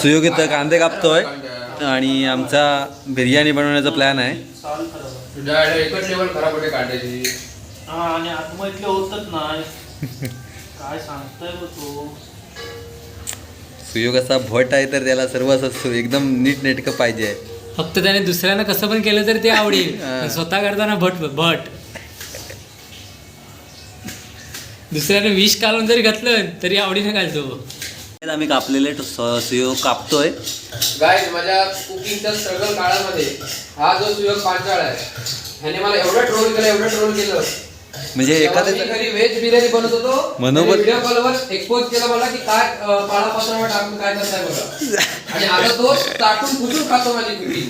सुयोग इथं कांदे कापतोय आणि आमचा बिर्याणी बनवण्याचा प्लॅन आहे. एकच लेवल खराब होते कांद्याची. आणि आत्महत्या होतच नाही. काय सांगतोय तू? सुयोग असा भट आहे तर त्याला सर्व असं एकदम नीट नेटकं पाहिजे. फक्त त्याने दुसऱ्यानं कसं पण केलं तर ते आवडेल. स्वतः करताना भट दुसऱ्याने विष काढून जरी घातलं तरी आवडीने घालतो. आम्ही कापलेले सुयोग कापतोय. गाईज माझ्या कुकिंगच्या स्ट्रगल काळामध्ये हा जो सुयोग पांचाळ आहे ह्याने मला एवढं ट्रोल केलं म्हणजे एखाद्या घरी व्हेज बिर्याणी बनवत होतो. मनोबल व्हिडिओ कॉलवर एक्सपोज केला मला की काय पाळापात्रावर टाकून काय करताय बघा. आणि आता तो टाकून पुसून खातो माझी कुकिंग.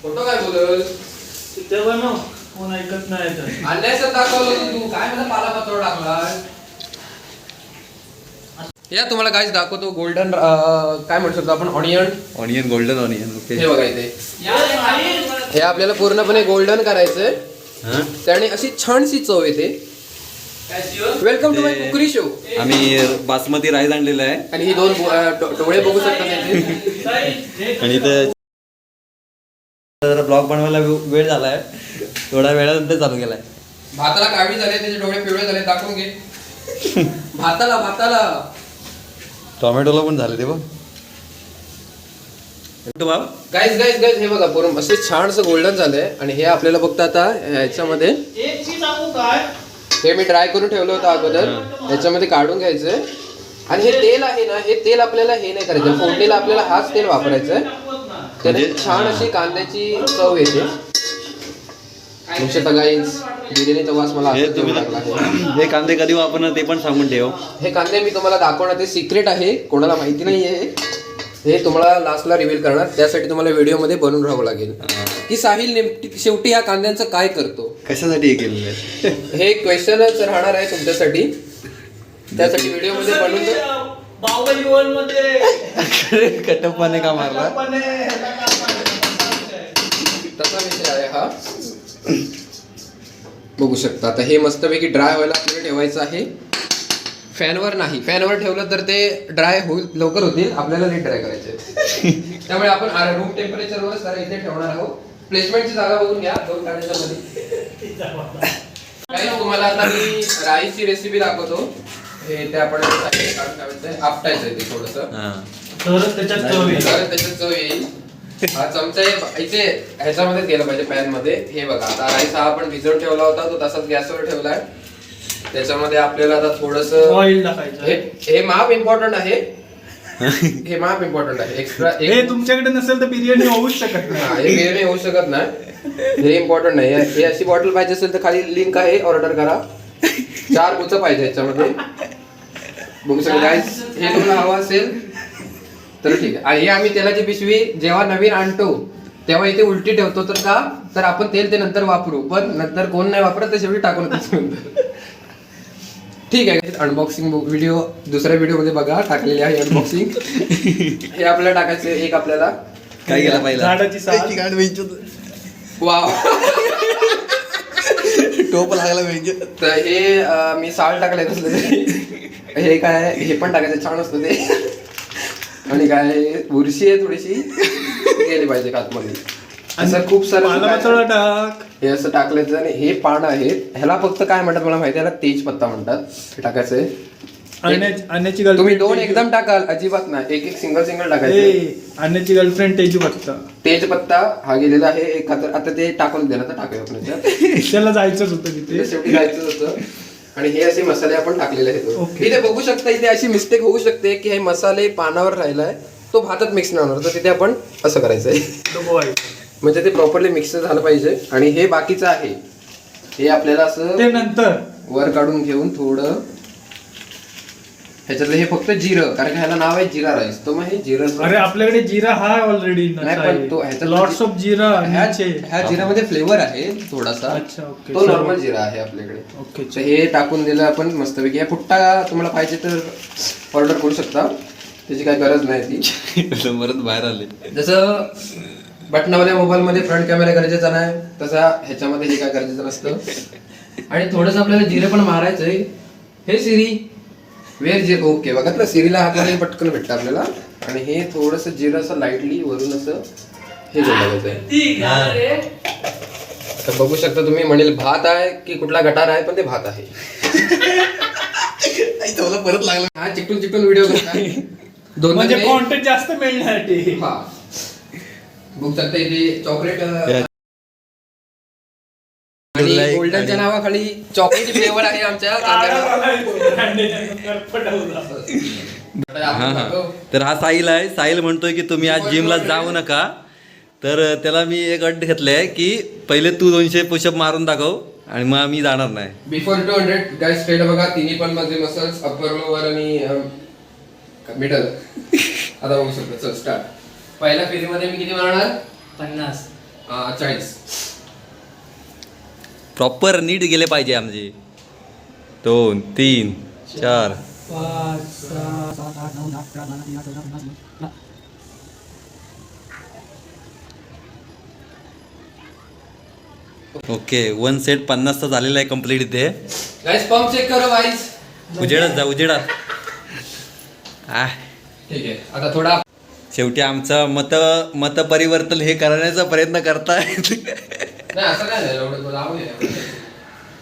फोटो काय बोलल तिथे बनव कोण ऐकत नाही तर. अन्यायच दाखवलं तू काय मला पालापात्रावर टाकला. या तुम्हाला काय दाखवतो गोल्डन काय म्हणू शकतो आपण ऑनियन गोल्डन ऑनियन. ओके हे बघा इथे हे आपल्याला पूर्णपणे गोल्डन करायचंय. त्याने अशी छानशी चव येते. Welcome to my cookery show. आम्ही बासमती राईस आणलेला आहे आणि ही दोन डोळे बघू शकता त्याचे. आणि इथं ब्लॉग बनवायला वेळ झालाय. थोड्या वेळानंतर चालू केलाय. भाताला काळी झाले त्याचे डोळे पिवळे झाले दाखवून घे. भाताला टोमॅटोला पण झाले ते बघ. गाईज हे बघा पूर्ण असे छानसं गोल्डन झालंय. आणि हे आपल्याला फक्त आता ह्याच्यामध्ये एक चीज सांगू काय? हे मी ड्राय करून ठेवलं होतं अगोदर. ह्याच्यामध्ये काढून घ्यायचंय. आणि हे तेल आहे ना हे तेल आपल्याला हे नाही करायचं. फोडणीला आपल्याला हाच तेल वापरायचंय. त्याने छान अशी कांद्याची चव येते. बिर्याणीचा वास मला हे कांदे कधी वापरणार ते पण सांगून ठेव. हे कांदे मी तुम्हाला दाखवणार ते सिक्रेट आहे. कोणाला माहिती नाहीये. हे तुम्हाला लास्टला रिव्हील करणार. त्यासाठी तुम्हाला व्हिडिओमध्ये बनवून राहावं लागेल की साहिल नेमकी शेवटी ह्या कांद्यांचं काय करतो. कशासाठी हे केलेलं आहे हे क्वेश्चनच राहणार आहे तुमच्यासाठी. त्यासाठी व्हिडिओमध्ये बनवून बाहुबली वन मध्ये कटप्पाने का मारला तसा विषय आहे हा. बघू शकता. आता हे मस्तपैकी ड्राय व्हायला आपल्याला ठेवायचं आहे. फॅनवर नाही. फॅनवर ठेवलं तर ते ड्राय होईल लवकर होतील. आपल्याला लेट ड्राय करायचे. त्यामुळे आपण रूम टेम्परेचरवर सर इथे ठेवणार आहोत. प्लेसमेंटची जागा बघून घ्या. 2 कांद्याच्या मध्ये काही तुम्हाला आता मी राईसची रेसिपी दाखवतो. हे ते आपण आपटायचं ते थोडंसं त्याच्यात चव येईल. हा चमचा इथे ह्याच्यामध्ये गेला पाहिजे पॅन मध्ये. हे बघा आता राईस हा आपण भिजवून ठेवला होता तो तसाच गॅसवर ठेवलाय. त्याच्यामध्ये आपल्याला आता थोडस ऑइल टाकायचं. हे माप इम्पॉर्टंट आहे. हे माप इम्पॉर्टंट आहे. एक्स्ट्रा हे तुमच्याकडे नसेल तर बिर्याणी होऊच शकत नाही. हे बिर्याणी होऊ शकत नाही. हे इम्पॉर्टंट नाही. हे अशी बॉटल पाहिजे असेल तर खाली लिंक आहे ऑर्डर करा. 4 गुच्छ पाहिजे ह्याच्यामध्ये. बघू शकता गाईस. हे तुम्हाला हवं असेल तर ठीक आहे. आणि हे आम्ही तेलाची पिशवी जेव्हा नवीन आणतो तेव्हा इथे उलटी ठेवतो. तर का तर आपण तेल ते नंतर वापरू. पण नंतर कोण नाही वापरत ते शेवटी टाकून ठीक आहे. अनबॉक्सिंग व्हिडिओ दुसऱ्या व्हिडिओ मध्ये बघा टाकलेली आहे अनबॉक्सिंग. हे आपल्याला टाकायचं एक आपल्याला काय केलं पाहिजे झाडाची साल. वाव टोप लागला पाहिजे. तर हे मी साल टाकलंय तसलं तरी. हे काय हे पण टाकायचं छान असतं ते. आणि काय बुरशी आहे थोडीशी गेली पाहिजे आतमध्ये. असं खूप सारं टाक. हे असं टाकल्याचं. आणि हे पान आहे ह्याला फक्त काय म्हणतात मला माहिती आहे. ह्याला तेजपत्ता म्हणतात. हे टाकायचंय. अन्याची तुम्ही 2 एकदम टाकाल अजिबात नाही. एक सिंगल टाकायचं. अन्याची गर्लफ्रेंड तेजपत्ता हा गेलेला आहे. एक आता ते टाकून द्या. आता टाकूया आपण. त्याला जायचंच होतं तिथे. शेवटी जायचं होतं. आणि हे असे मसाले आपण टाकलेले आहेत. इथे बघू शकता इथे अशी मिस्टेक होऊ शकते की हे मसाले पानावर राहिलाय तो भातात मिक्स नाही होणार. तर तिथे आपण असं करायचंय म्हणजे ते प्रॉपरली मिक्स झालं पाहिजे. आणि हे बाकीचं आहे हे आपल्याला असं ते नंतर वर काढून घेऊन थोडं ह्याच्यातलं हे फक्त जिरं. कारण की ह्याला नाव आहे जिरा राईस. तो मग हे जिरं. अरे आपल्याकडे जिरा हा ऑलरेडी नाही पण तो ह्याच्यात लॉट्स ऑफ जिरा. ह्या जिरामध्ये फ्लेवर आहे थोडासा. अच्छा ओके. तो नॉर्मल जिरा आहे आपल्याकडे. ओके. तर हे टाकून दिलं आपण मस्तपैकी. हे फुट्टा तुम्हाला पाहिजे तर ऑर्डर करू शकता. त्याची काही गरज नाही ती. परत बाहेर आले. जसं बटनावाल्या मोबाईल मध्ये फ्रंट कॅमेरा गरजेचा नाही तसा ह्याच्यामध्ये हे काय गरजेचं नसतं. आणि थोडंसं आपल्याला जिरे पण मारायचंय. हे सिरी वेर जे ओके बघा ना सिरीला हाताने पटकन भेटतं आपल्याला. आणि हे थोडस जिरं असं लाईटली वरून असं हे आहे. आता बघू शकता तुम्ही, म्हणेल भात आहे की कुठला गटार आहे, पण ते भात आहे. परत लागला हा चिकटून चिकटून व्हिडिओ दोन म्हणजे कॉन्टेंट जास्त मिळण्यासाठी. हा बघू शकता इथे चॉकलेट आणि गोल्डनच्या नावाखाली चॉकलेट फ्लेवर आहे आमच्या हा हा. तर हा साहिल आहे. साहिल म्हणतोय की तुम्ही आज जिमला जाऊ नका. तर त्याला मी एक अट घेतलंय की पहिले तू 200 पुशअप मारून दाखव आणि मग आम्ही जाणार नाही. बिफोर 200 गाइस स्ट्रेट बघा, तिन्ही पण माझे मसल्स अप्पर लोअर आणि मिडल. आता बघू शकतो. चल स्टार्ट. पहिल्या फेरीमध्ये मी किती मारणार? 50. 40. प्रॉपर नीट गेले पाहिजे आमचे. 2 3 4 5 6 7 8 9 10 11 12 13 14 15. ओके. 1 सेट 50 चा झालेला आहे कंप्लीट. इथे गाइस पंप चेक करो गाइस. उजेडात जा उजेडात. ठीक आहे. आता थोडा शेवटी आमचं मत परिवर्तन हे करण्याचा प्रयत्न करताय. नाही असं काय नाही, एवढं लावू दे.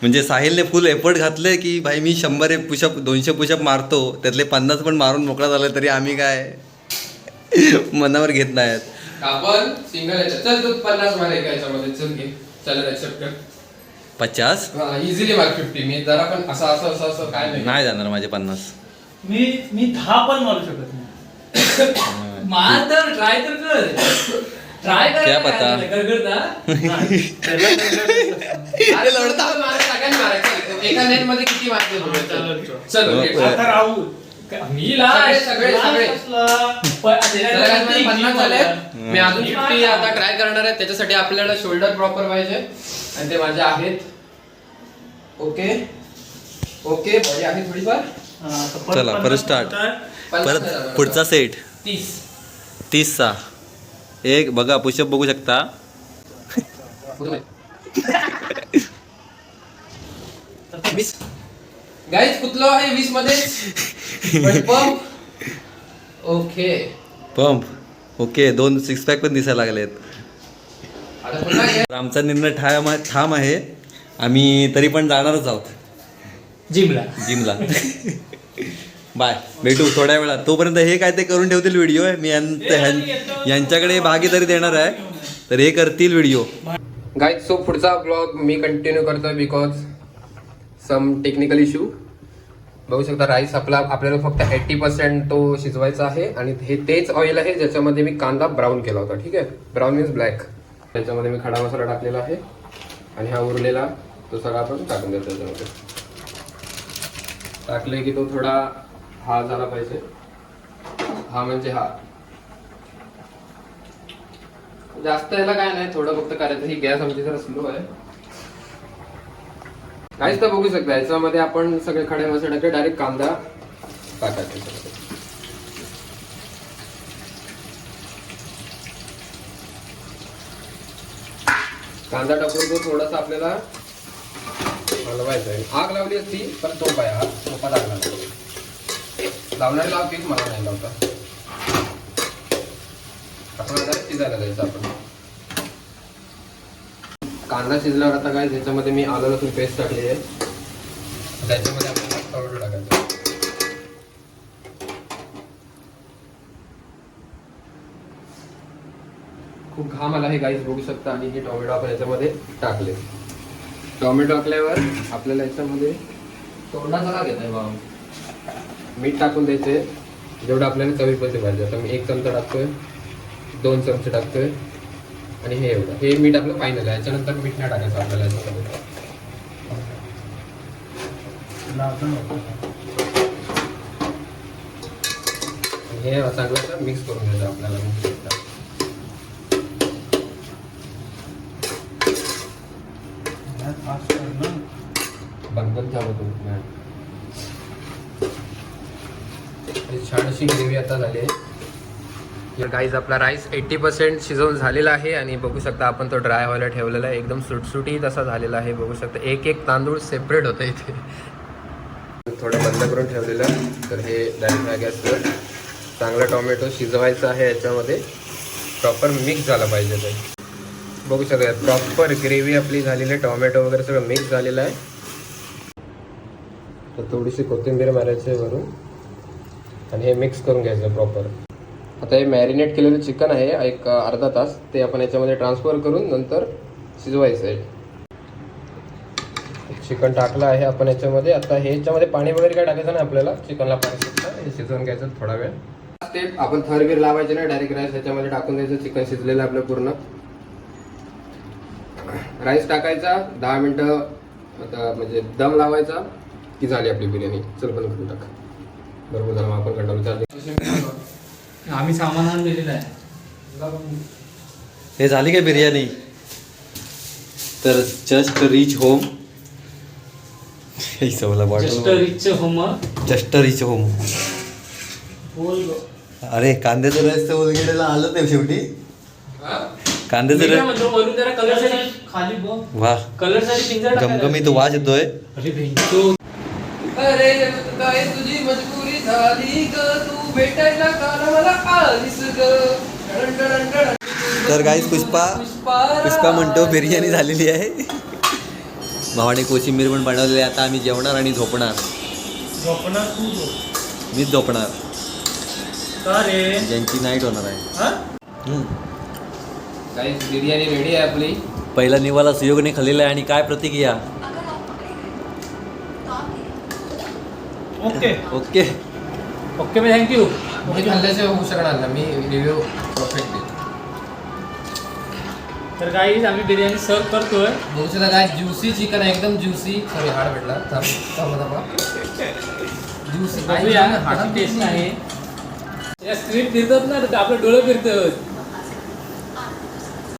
म्हणजे साहिलने फुल एफर्ट घातले की भाई मी 100 पुशअप 200 पुशअप मारतो, त्यातले 50 पण मारून मोकळा झाला, तरी आम्ही काय मनावर घेत नाहीत. आपण सिंगल याच्यात चल तू 50 मार एका याच्यामध्ये. चल घे. चल एक्सेप्ट कर. 50 इझिली मार 50. मी जरा पण असं असं असं असं काय नाही. नाही जाणार माझे 50. मी 10 पण मारू शकत नाही. मार तर ट्राय तर कर. ट्राय कर. क्या पता? सगळ्यांनी मारायचं. एका नेट मध्ये किती मारते? चल आता राहुल मी सगळे 50 झाले. मी अजून 50 आता ट्राय करणार आहे. त्याच्यासाठी आपल्याला शोल्डर प्रॉपर पाहिजे आणि ते माझे आहेत. ओके ओके बॉडी आहे थोडीफार. चला परत स्टार्ट. परत पुढचा सेट 30 चा. एक बघा पुशअप बघू शकता. गाइस कुठलं आहे 20 मध्ये pump. Okay pump. Okay 2 six pack पण दिसायला लागलेत. आता पुन्हा घे. आमचा निर्णय ठाम आहे. आम्ही तरी पण जाणारच आहोत जिमला. बाय, भेटू थोड्या वेळात. तोपर्यंत हे काय ते करून ठेवतील व्हिडिओ. मी यांच्याकडे भागीदारी देणार आहे, तर हे करतील व्हिडिओ. गाइस सो पुढचा ब्लॉग मी कंटिन्यू करतोय बिकॉज सम टेक्निकल इश्यू. बघू शकता राईस आपल्याला फक्त 80% तो शिजवायचा आहे. आणि हे तेच ऑइल आहे ज्याच्यामध्ये मी कांदा ब्राऊन केला होता. ठीक आहे, ब्राऊन मीन्स ब्लॅक. त्याच्यामध्ये मी खडा मसाला टाकलेला आहे आणि हा उरलेला तो सगळा आपण टाकून द्यायचा. त्याच्यामध्ये टाकले की तो थोडा हा झाला पाहिजे. हा म्हणजे हा जास्त याला काय नाही, थोडं फक्त करायचं. ही गॅस आमची जरा स्लो आहे. काहीच तर बघू शकता याच्यामध्ये आपण सगळे खडे मसाले टाकले. डायरेक्ट कांदा टाकायचा. कांदा टाकून तो थोडासा आपल्याला हलवायचा आहे. आग लावली असती पण तोप आहे हा. तोपा लागला लावणारे लावतील, मला नाही लावता. आपण आता शिजायला द्यायचं. आपण कांदा शिजल्यावर आता काय त्याच्यामध्ये मी आलं लसूण पेस्ट टाकली आहे. त्याच्यामध्ये आपण टोमॅटो टाकायचा. खूप घाम आला आहे गाईस बघू शकता. आणि हे टोमॅटो आपण याच्यामध्ये टाकले. टोमॅटो टाकल्यावर आपल्याला याच्यामध्ये तोंडाचा का घेत आहे बाबा, मीठ टाकून द्यायचे जेवढं आपल्याला चवीपुरते पाहिजे. आता मी 1 चमचा टाकतोय, 2 चमचे टाकतोय आणि हे एवढं. हे मीठ आपलं फायनल आहे. याच्यानंतर मीठ नाही टाकायचं आपल्याला याच्यामध्ये. हे चांगलं मिक्स करून घ्यायचं आपल्याला. बंद झालं तुम्ही. छान अशी ग्रेव्ही आता झाली आहे. गाईज आपला राईस 80% शिजवून झालेला आहे. आणि बघू शकता आपण तो ड्राय व्हायला ठेवलेला आहे. एकदम सुटसुटीत असा झालेला आहे. बघू शकता एक एक तांदूळ सेपरेट होतं इथे. थोडं बंद करून ठेवलेलं. तर हे डायरेक्ट ह्या गॅसवर चांगला टोमॅटो शिजवायचा आहे. याच्यामध्ये प्रॉपर मिक्स झाला पाहिजे. ते बघू शकता प्रॉपर ग्रेव्ही आपली झालेली आहे. टोमॅटो वगैरे सगळं मिक्स झालेलं आहे. तर थोडीशी कोथिंबीर मारायची आहे वरून आणि हे मिक्स करून घ्यायचं प्रॉपर. आता हे मॅरिनेट केलेलं चिकन आहे एक अर्धा तास, ते आपण याच्यामध्ये ट्रान्सफर करून नंतर शिजवायचं आहे. चिकन टाकलं आहे आपण याच्यामध्ये. आता हे याच्यामध्ये पाणी वगैरे काय टाकायचं नाही आपल्याला, चिकनला पाणी सुटतं, हे शिजवून घ्यायचं थोडा वेळ. स्टेप आपण थरबीर लावायचे नाही, डायरेक्ट राईस याच्यामध्ये टाकून द्यायचं. चिकन शिजलेलं आपलं पूर्ण. राईस टाकायचा 10 मिनटं आता म्हणजे दम लावायचा की झाली आपली बिर्याणी. चल बंद करून टाका. बरोबर झालं, मग आपण कंटाळू चालू. आम्ही सामान आणून दिलेलं आहे. हे झाली काय बिर्याणी? तर just reach home. Just rich home. Just reach home. अरे कांद्याचं रस तर उलगेला आलं नाही शेवटी. कांद्याचं रस म्हणतो वरून जरा कलर साठी खाली बघ. वा कलर साठी पिंजर गमगमीत वास येतोय. अरे भेटतो. अरे काय तुझी मजबुरी झाली ग, तू भेटायला का मला आलीस ग. तर गाईस पुष्पा म्हणतो बिर्याणी झालेली आहे. भावाने कोशिंबीर पण बनवलेली आहे. आता आम्ही जेवणार आणि झोपणार. झोपणार तू मीच झोपणार. का रे? ज्यांची नाईट होणार आहे. हा? गाईस बिर्याणी रेडी आहे आपली. पहिला निवाला सुयोगने खाल्लेला आहे. आणि काय प्रतिक्रिया? ओके ओके ओके मी थँक्यू. मी खाल्ल्याशिवाय होऊ शकणार ना, मी रिव्ह्यू परफेक्ट देतो. तर गाईज आम्ही बिर्याणी सर्व करतोय. बघू शकता काय ज्युसी चिकन आहे, एकदम ज्युसी. सॉरी हाड भेटला. ज्युसी बघूया कशी टेस्ट आहे. या स्क्रीन फिरतात ना तर आपलं डोळं फिरतं.